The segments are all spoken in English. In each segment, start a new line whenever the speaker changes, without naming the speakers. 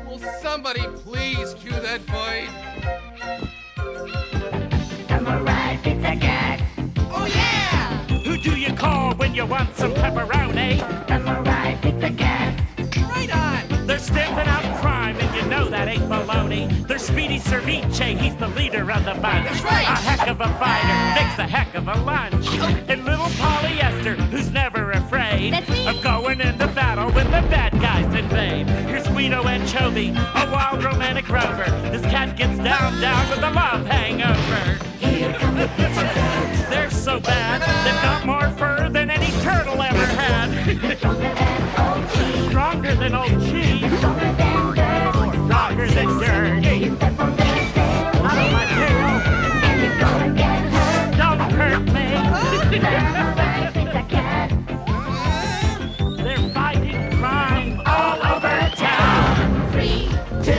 Will somebody please cue that fight?
Samurai Pizza Cats.
Oh yeah!
Who do you call when you want some pepperoni?
Samurai Pizza Cats.
Right on!
They're stamping out crime, and you know that ain't baloney. They're Speedy Ceviche, he's the leader of the bunch.
That's right.
A heck of a fighter, makes a heck of a lunch. And little Polyester, who's never afraid
That's me.
of going into battle when the bad guys invade. Here's Guido Anchovy, a wild romantic rover. This cat gets down with a love hangover.
Here come the Pizza Cats.
They're so bad, they've got more fur than any turtle ever had.
Stronger than old cheese.
Stronger than old cheese.
Stronger than dirt.
Stronger than dirt.
You step on their tail.
Out of my tail.
And you're gonna get hurt.
Don't hurt me.
Samurai Pizza Cats.
They're fighting crime all over town.
3, 2,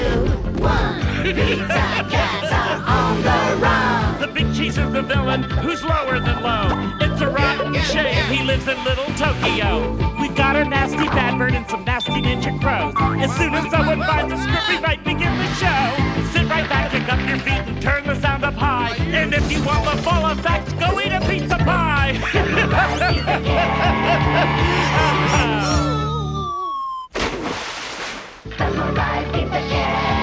1. Pizza Cats are on the run.
The big cheese is the villain who's lower than low. It's a rotten shame he lives in Little Tokyo. We've got a nasty bad bird and some nasty ninja crows. As soon as someone finds a script, we might begin the show. Sit right back, kick up your feet, and turn the sound up high. And if you want the full effect, go eat a pizza pie.
Samurai Pizza Cats.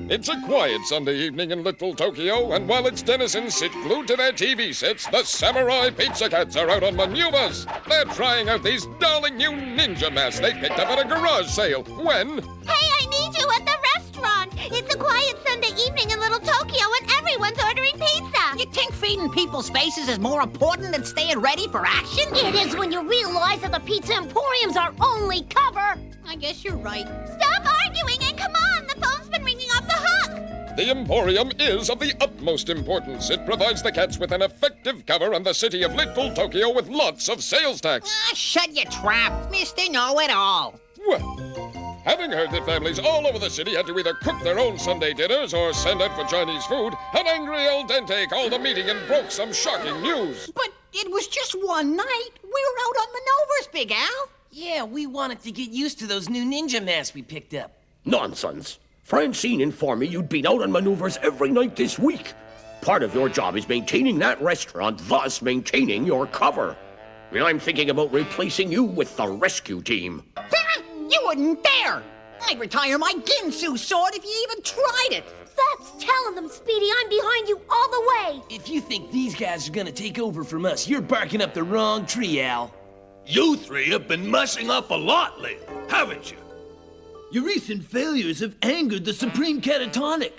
It's a quiet Sunday evening in Little Tokyo, and while its denizens sit glued to their TV sets, the Samurai Pizza Cats are out on maneuvers. They're trying out these darling new ninja masks they picked up at a garage sale. When...
Hey, I need you at the restaurant. It's a quiet Sunday evening in Little Tokyo and everyone's ordering pizza.
You think feeding people's faces is more important than staying ready for action?
It is when you realize that the Pizza Emporium's our only cover.
I guess you're right.
Stop arguing and come on. The phone's been ringing off the hook.
The Emporium is of the utmost importance. It provides the cats with an effective cover on the city of Little Tokyo with lots of sales tax.
Ah, shut your trap, Mr. Know-It-All.
Well, having heard that families all over the city had to either cook their own Sunday dinners or send out for Chinese food, an angry El Dente called a meeting and broke some shocking news.
But it was just one night. We were out on maneuvers, Big Al.
Yeah, we wanted to get used to those new ninja masks we picked up.
Nonsense. Francine informed me you'd been out on maneuvers every night this week. Part of your job is maintaining that restaurant, thus maintaining your cover. And I'm thinking about replacing you with the rescue team.
You wouldn't dare. I'd retire my Ginsu sword if you even tried it.
That's telling them, Speedy. I'm behind you all the way.
If you think these guys are gonna take over from us, you're barking up the wrong tree, Al.
You three have been messing up a lot lately, haven't you?
Your recent failures have angered the Supreme Catatonic.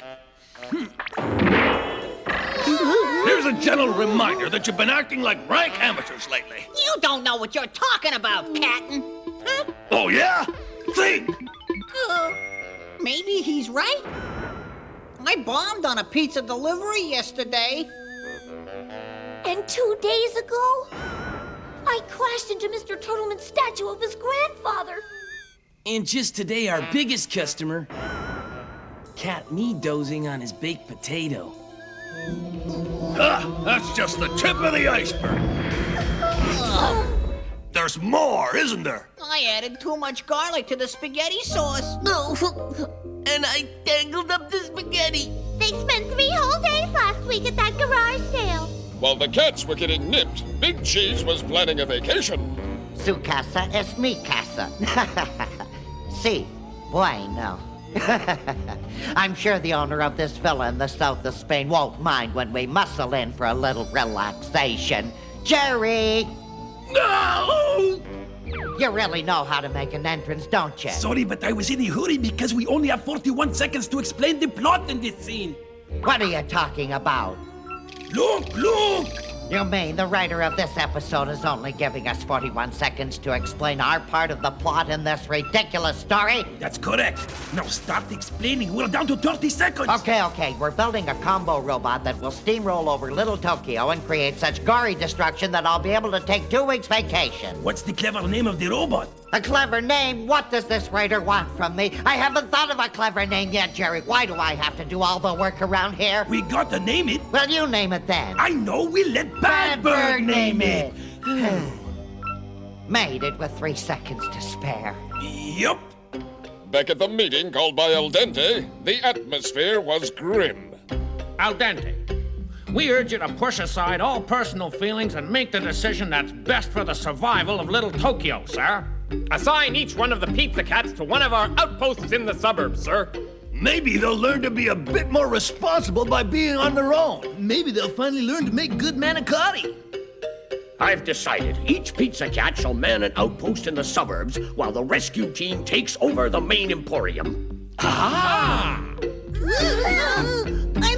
Here's a gentle reminder that you've been acting like rank amateurs lately.
You don't know what you're talking about, Captain. Huh?
Oh, yeah? Think!
Maybe he's right. I bombed on a pizza delivery yesterday.
And 2 days ago, I crashed into Mr. Turtleman's statue of his grandfather.
And just today, our biggest customer caught me dozing on his baked potato.
Ah, that's just the tip of the iceberg. There's more, isn't there?
I added too much garlic to the spaghetti sauce.
And I tangled up the spaghetti.
They spent 3 whole days last week at that garage sale.
While the cats were getting nipped, Big Cheese was planning a vacation.
Su casa es mi casa. Si, bueno. I'm sure the owner of this villa in the south of Spain won't mind when we muscle in for a little relaxation. Jerry!
No!
You really know how to make an entrance, don't you?
Sorry, but I was in a hurry because we only have 41 seconds to explain the plot in this scene.
What are you talking about?
Look, look!
You mean the writer of this episode is only giving us 41 seconds to explain our part of the plot in this ridiculous story?
That's correct. Now start explaining. We're down to 30 seconds.
Okay. We're building a combo robot that will steamroll over Little Tokyo and create such gory destruction that I'll be able to take 2 weeks vacation.
What's the clever name of the robot?
A clever name? What does this writer want from me? I haven't thought of a clever name yet, Jerry. Why do I have to do all the work around here?
We got to name it.
Well, you name it then.
I know. We let Bad Bird name it.
Made it with 3 seconds to spare.
Yup.
Back at the meeting called by Al Dente, the atmosphere was grim.
Al Dente, we urge you to push aside all personal feelings and make the decision that's best for the survival of Little Tokyo, sir.
Assign each one of the Pizza Cats to one of our outposts in the suburbs, sir.
Maybe they'll learn to be a bit more responsible by being on their own.
Maybe they'll finally learn to make good manicotti.
I've decided each Pizza Cat shall man an outpost in the suburbs while the rescue team takes over the main emporium.
I'm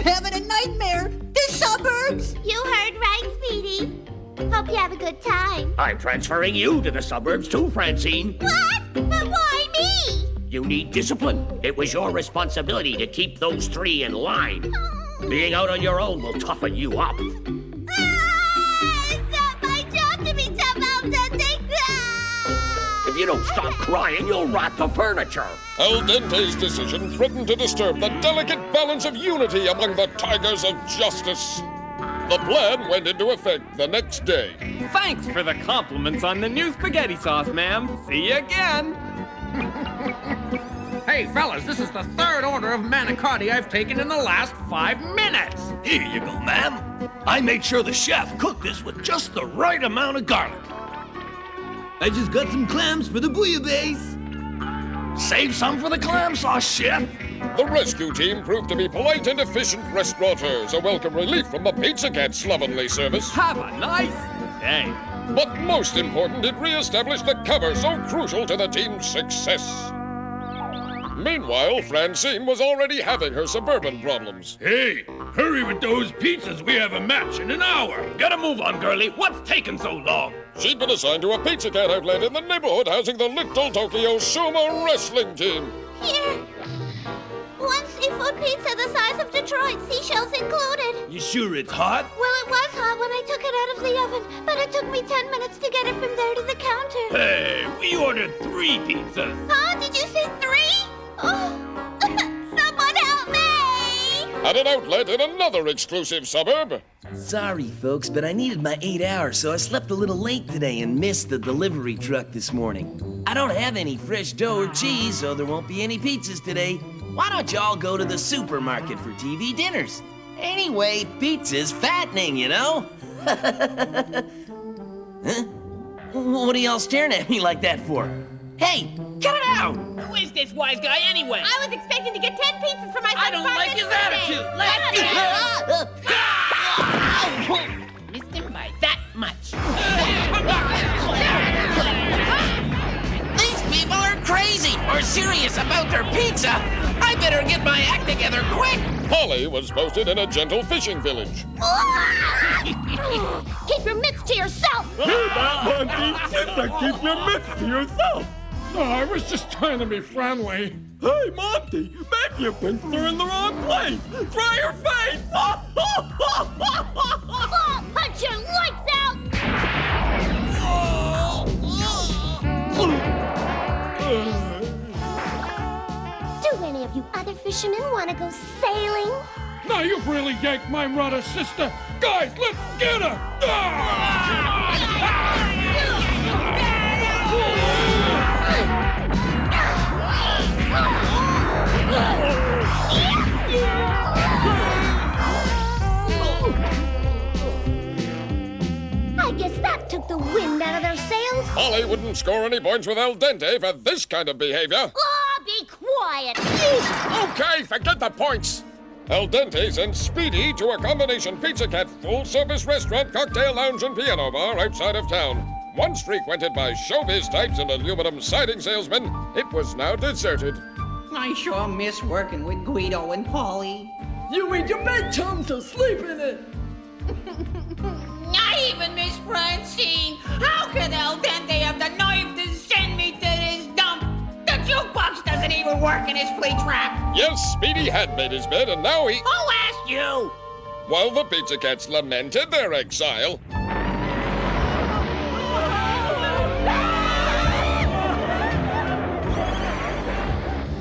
having a nightmare. The suburbs.
You heard right, Speedy. Hope you have a good time.
I'm transferring you to the suburbs too, Francine.
What? But why me?
You need discipline. It was your responsibility to keep those 3 in line. Being out on your own will toughen you up.
It's not my job to be tough, Al Dente.
If you don't stop crying, you'll rot the furniture.
Al Dente's decision threatened to disturb the delicate balance of unity among the Tigers of Justice. The plan went into effect the next day.
Thanks for the compliments on the new spaghetti sauce, ma'am. See you again.
Hey, fellas, this is the 3rd order of manicotti I've taken in the last 5 minutes.
Here you go, ma'am. I made sure the chef cooked this with just the right amount of garlic.
I just got some clams for the bouillabaisse.
Save some for the clam sauce, chef.
The rescue team proved to be polite and efficient restaurateurs, a welcome relief from the Pizza Cat slovenly service.
Have a nice day.
But most important, it re-established the cover so crucial to the team's success. Meanwhile, Francine was already having her suburban problems.
Hey, hurry with those pizzas. We have a match in an hour. Gotta move on, girlie. What's taking so long?
She'd been assigned to a Pizza Cat outlet in the neighborhood housing the Little Tokyo sumo wrestling team.
Here. 1 seafood pizza the size of Detroit, seashells included.
You sure it's hot?
Well, it was hot when I took it out of the oven, but it took me 10 minutes to get it from there to the counter.
Hey, we ordered 3 pizzas.
Huh? Did you say 3? Oh, someone help me!
At an outlet in another exclusive suburb.
Sorry, folks, but I needed my 8 hours, so I slept a little late today and missed the delivery truck this morning. I don't have any fresh dough or cheese, so there won't be any pizzas today. Why don't y'all go to the supermarket for TV dinners? Anyway, pizza's fattening, you know? Huh? What are y'all staring at me like that for? Hey, cut it out!
Who is this wise guy anyway?
I was expecting to get 10 pizzas for my
I don't like his attitude. Missed him by that much.
These people are crazy or serious about their pizza. I better get my act together quick.
Holly was posted in a gentle fishing village.
Keep your mitts to yourself!
Keep your mitts to yourself.
Oh, I was just trying to be friendly.
Hey, Monty, maybe your pincers are in the wrong place. Try your face.
Oh, punch your lights out! Do any of you other fishermen want to go sailing?
Now you've really yanked my rudder, sister. Guys, let's get her!
I guess that took the wind out of their sails.
Holly wouldn't score any points with Al Dente for this kind of behavior.
Oh, be quiet!
Okay, forget the points. Al Dente sent Speedy to a combination Pizza Cat full-service restaurant, cocktail lounge, and piano bar outside of town. Once frequented by showbiz types and aluminum siding salesmen, it was now deserted.
I sure miss working with Guido and Polly.
You made your bedtime, so sleep in it.
I even miss Francine. How could Al Dente have the nerve to send me to this dump? The jukebox doesn't even work in his flea trap.
Yes, Speedy had made his bed, and now he...
Who asked you?
While the Pizza Cats lamented their exile,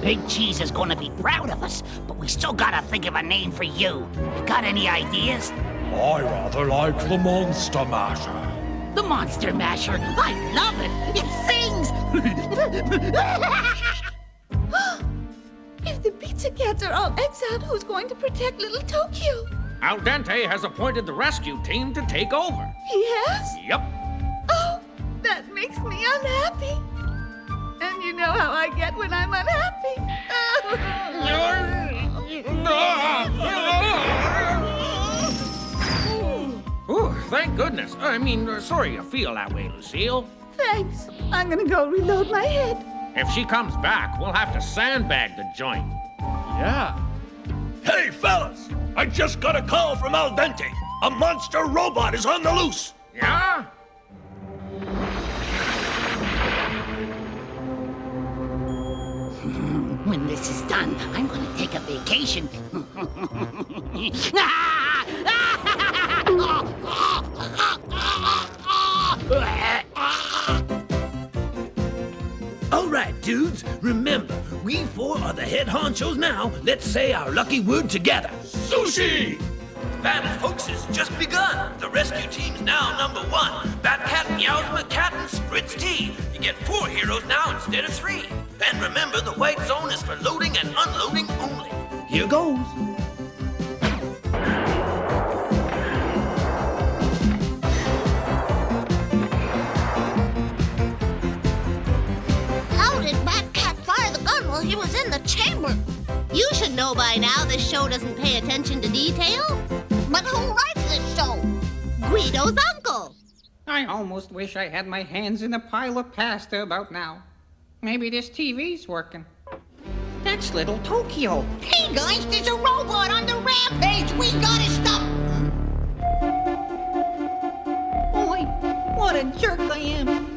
Big Cheese is gonna be proud of us, but we still gotta think of a name for you. You got any ideas?
I rather like the Monster Masher.
the Monster Masher. I love it. It sings.
If the Pizza Cats are all exiled, who's going to protect little Tokyo?
Al Dente has appointed the rescue team to take over.
He has?
Yep.
Oh, that makes me unhappy. And you know how I get when I'm unhappy.
Ooh, thank goodness. Sorry you feel that way, Lucille.
Thanks. I'm gonna go reload my head.
If she comes back, we'll have to sandbag the joint.
Yeah.
Hey, fellas! I just got a call from Al Dente. A monster robot is on the loose.
Yeah?
When this is done, I'm gonna take a vacation.
All right, dudes. Remember, we four are the head honchos now. Let's say our lucky word together.
Sushi!
Battle, folks, has just begun. The rescue team's now number 1. Batcat, Meowsma, Cat, and Spritz T. You get 4 heroes now instead of 3. And remember, the white zone is for loading and unloading only. Here goes.
How did Batcat fire the gun while he was in the chamber? You should know by now this show doesn't pay attention to detail. But who writes this show? Guido's uncle.
I almost wish I had my hands in a pile of pasta about now. Maybe this TV's working. That's little Tokyo.
Hey guys, there's a robot on the rampage. We gotta stop.
Boy, what a jerk I am.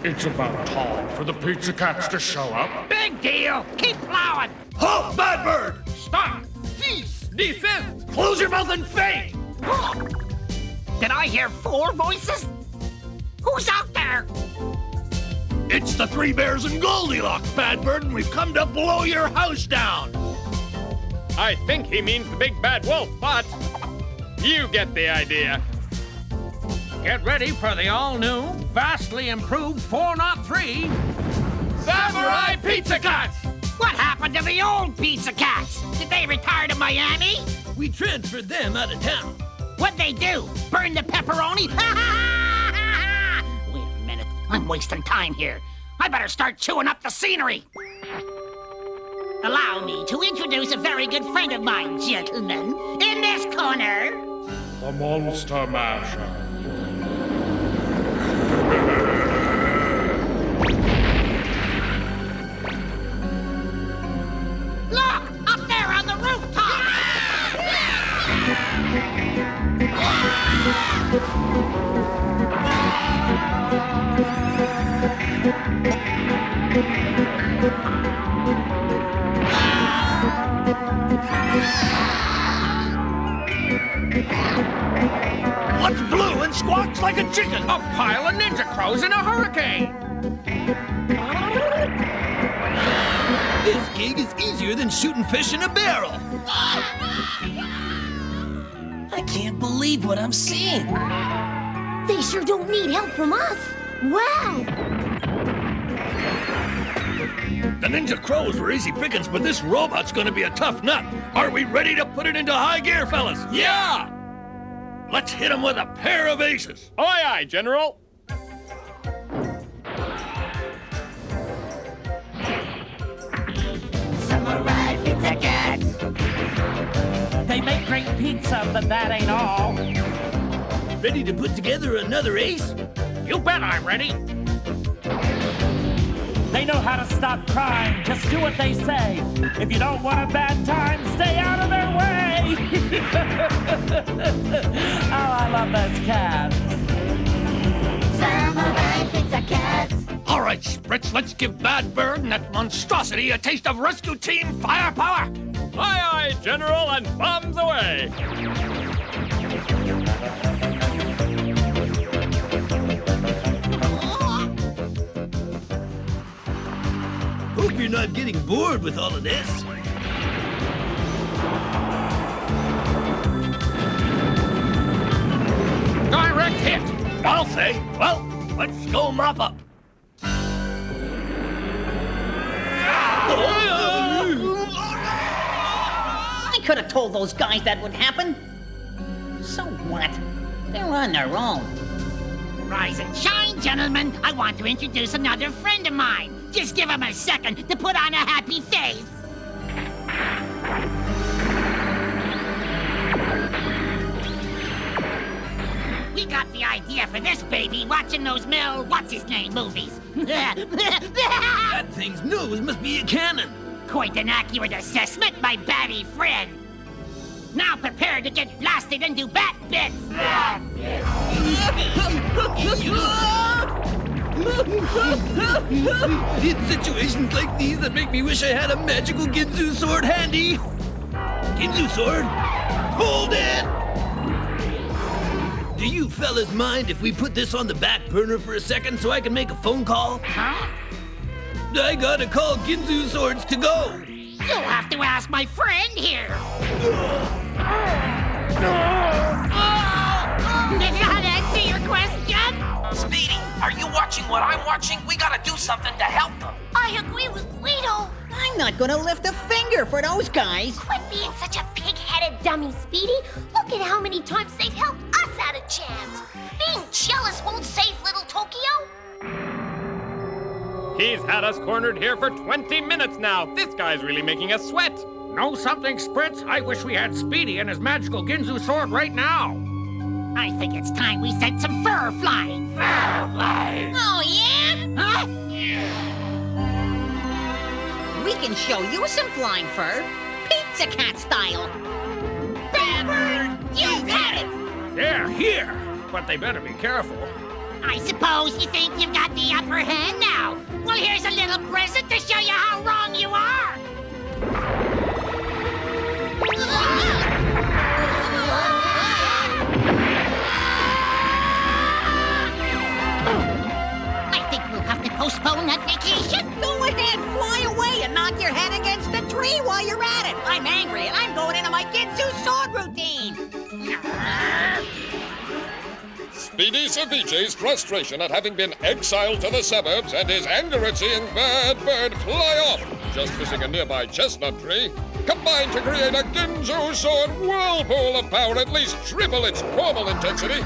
It's about time for the Pizza Cats to show up.
Big deal. Keep plowing.
Halt, Badbird!
Stop!
Desist!
Close your mouth and fade!
Did I hear 4 voices? Who's out there?
It's the 3 Bears and Goldilocks, Badbird, and we've come to blow your house down!
I think he means the big bad wolf, but you get the idea.
Get ready for the all-new, vastly improved 403
Samurai Pizza Cats!
What happened to the old Pizza Cats? Did they retire to Miami?
We transferred them out of town.
What'd they do? Burn the pepperoni? Wait a minute. I'm wasting time here. I better start chewing up the scenery. Allow me to introduce a very good friend of mine, gentlemen. In this corner...
The Monster Masher.
Look! Up there on the rooftop!
What's blue and squawks like a chicken?
A pile of ninja crows in a hurricane!
This gig is easier than shooting fish in a barrel. I can't believe what I'm seeing.
They sure don't need help from us. Wow.
The Ninja Crows were easy pickings, but this robot's gonna be a tough nut. Are we ready to put it into high gear, fellas?
Yeah!
Let's hit him with a pair of aces.
Aye, aye, General.
Samurai Pizza Cats.
They make great pizza, but that ain't all.
Ready to put together another ace?
You bet I'm ready.
They know how to stop crime. Just do what they say. If you don't want a bad time, stay out of their way. Oh, I love those cats.
Samurai Pizza Cats.
All right, Spritz, let's give Badbird and that monstrosity a taste of rescue team firepower.
Aye, aye, General, and bombs away.
Hope you're not getting bored with all of this.
Direct hit!
I'll say. Well, let's go mop up.
I could have told those guys that would happen. So what? They're on their own.
Rise and shine, gentlemen. I want to introduce another friend of mine. Just give him a second to put on a happy face. We got the idea for this baby watching those what's-his-name movies.
That thing's nose must be a cannon.
Quite an accurate assessment, my batty friend. Now prepare to get blasted and do bat bits.
It's situations like these that make me wish I had a magical Ginzu sword handy. Ginzu sword? Hold it! Do you fellas mind if we put this on the back burner for a second so I can make a phone call?
Huh?
I gotta call Ginzu swords to go.
You'll have to ask my friend here. Did that answer your question?
Speedy, are you watching what I'm watching? We gotta do something to help them.
I agree with Guido.
I'm not gonna lift a finger for those guys.
Quit being such a pig-headed dummy, Speedy. Look at how many times they've helped us out of jams. Being jealous won't save little Tokyo.
He's had us cornered here for 20 minutes now. This guy's really making us sweat.
Know something, Spritz? I wish we had Speedy and his magical Ginzu sword right now.
I think it's time we sent some fur flying. Fur flying.
Oh, yeah?
Huh?
We can show you some flying fur. Pizza Cat style.
Bad you've had it.
They're here, but they better be careful.
I suppose you think you've got the upper hand now. Well, here's a little present to show you how wrong you are. I think we'll have to postpone that vacation.
Go ahead, fly away and knock your head against the tree while you're at it. I'm angry and I'm going into my Ginzu sword routine.
Speedy Ceviche's frustration at having been exiled to the suburbs and his anger at seeing Bad Bird fly off, just missing a nearby chestnut tree, combined to create a Ginzu sword whirlpool of power at least triple its normal intensity.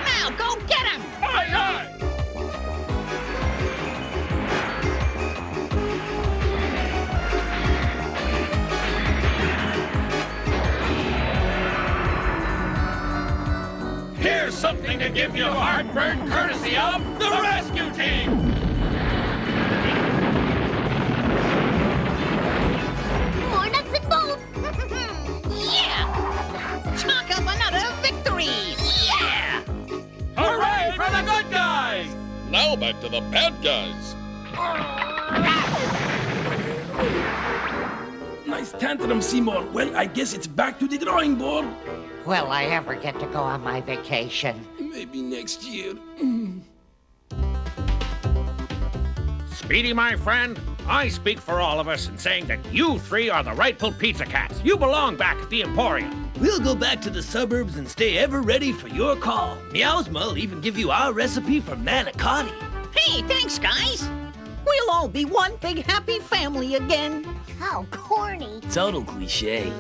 Now go get him!
Aye, aye.
Here's something to give you heartburn courtesy of the rescue team.
More nuts and bolts.
Yeah! Chalk up another victory! Yeah!
Hooray for the good guys!
Now back to the bad guys.
Nice tantrum, Seymour. Well, I guess it's back to the drawing board.
Will I ever get to go on my vacation?
Maybe next year.
Speedy, my friend, I speak for all of us in saying that you three are the rightful pizza cats. You belong back at the Emporium.
We'll go back to the suburbs and stay ever ready for your call. Meowsma will even give you our recipe for manicotti.
Hey, thanks, guys! We'll all be one big happy family again.
How corny.
Total cliche.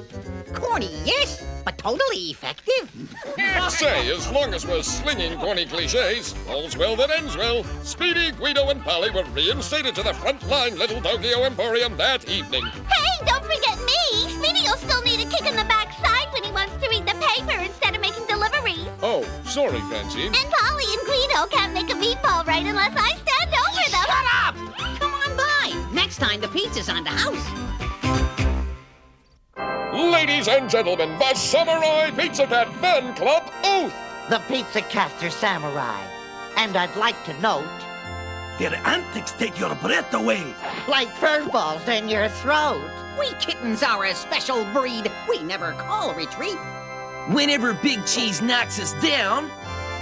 Corny, yes, but totally effective.
Say, as long as we're slinging corny cliches, all's well that ends well. Speedy, Guido, and Polly were reinstated to the front line Little Tokyo Emporium that evening.
Hey, don't forget me. Speedy'll still need a kick in the backside when he wants to read the paper instead of making deliveries.
Oh, sorry, Francine.
And Polly and Guido can't make a meatball right unless I stand over them.
Shut up! Come on by. Next time the pizza's on the house.
Ladies and gentlemen, the Samurai Pizza Cat Fan Club Oath!
The Pizza Cats are samurai. And I'd like to note,
Their antics take your breath away.
like fur balls in your throat.
We kittens are a special breed. We never call retreat.
Whenever Big Cheese knocks us down,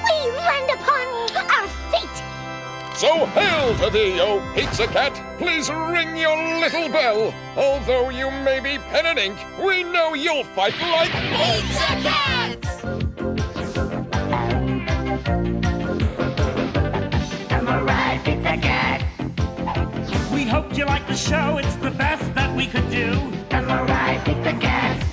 We land upon our fate.
So hail to thee, O Pizza Cat! Please ring your little bell. Although you may be pen and ink, we know you'll fight like
Pizza Cats!
Samurai Pizza Cats. We hoped you liked the show. It's the best that we could do. Samurai Pizza Cats.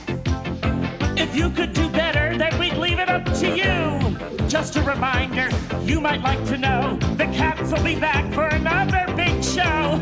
If you could do better, then we'd leave it up to you. Just a reminder, you might like to know, the cats will be back for another big show.